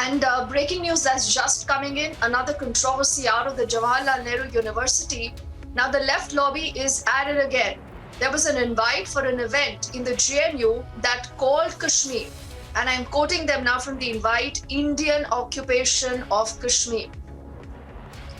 And breaking news that's just coming in, another controversy out of the Jawaharlal Nehru University. Now the left lobby is at it again. There was an invite for an event in the JNU that called Kashmir, and I'm quoting them now from the invite, Indian occupation of Kashmir.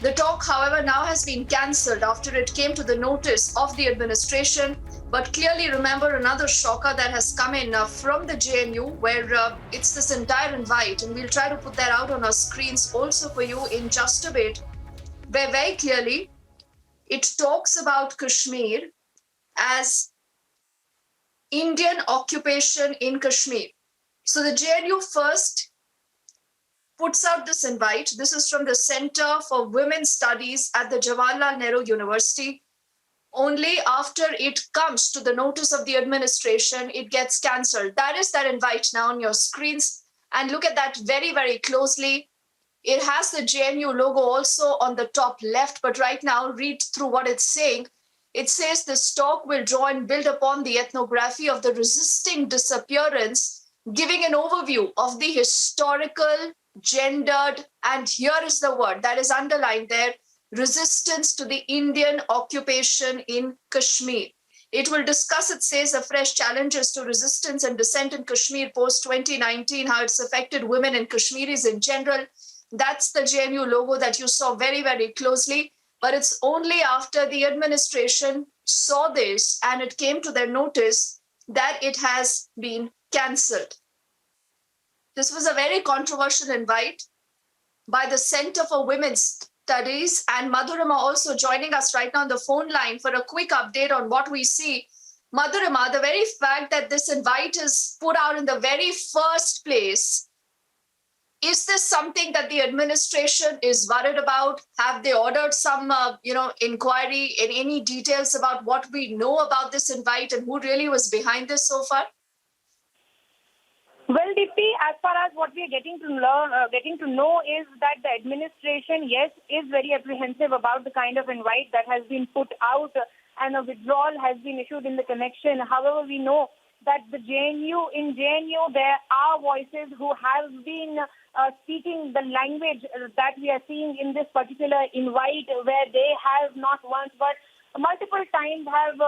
The talk, however, now has been cancelled after it came to the notice of the administration. But clearly, remember another shocker that has come in from the JNU, where it's this entire invite, and we'll try to put that out on our screens also for you in just a bit, where very clearly it talks about Kashmir as Indian occupation in Kashmir. So the JNU first puts out this invite. This is from the Center for Women's Studies at the Jawaharlal Nehru University. Only after it comes to the notice of the administration, it gets cancelled. That is that invite now on your screens. And look at that very, very closely. It has the JNU logo also on the top left, but right now, read through what it's saying. It says this talk will draw and build upon the ethnography of the resisting disappearance, giving an overview of the historical, gendered, and here is the word that is underlined there, resistance to the Indian occupation in Kashmir. It will discuss, it says, afresh challenges to resistance and dissent in Kashmir post-2019, how it's affected women and Kashmiris in general. That's the JNU logo that you saw very, very closely. But it's only after the administration saw this and it came to their notice that it has been cancelled. This was a very controversial invite by the Center for Women's Studies, and Madhurima also joining us right now on the phone line for a quick update on what we see. Madhurima, the very fact that this invite is put out in the very first place, is this something that the administration is worried about? Have they ordered some, inquiry in any details about what we know about this invite and who really was behind this so far? Well, Deepti, as far as what we are getting to know is that the administration, yes, is very apprehensive about the kind of invite that has been put out and a withdrawal has been issued in the connection. However, we know that in JNU, there are voices who have been speaking the language that we are seeing in this particular invite, where they have not once but multiple times have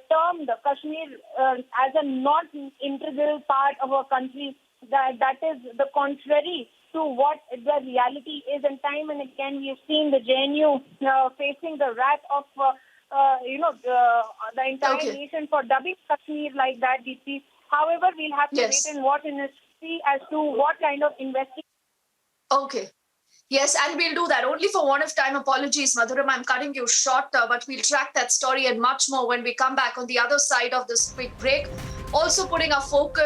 termed Kashmir as a not integral part of our country. That is the contrary to what the reality is. And time and again, we have seen the JNU facing the wrath of the entire nation for dubbing Kashmir like that. However, we'll have to wait and watch and see as to what kind of investigation. Okay. Yes, and we'll do that. Only for want of time, apologies, Madhurima, I'm cutting you short, but we'll track that story and much more when we come back on the other side of this quick break. Also putting our focus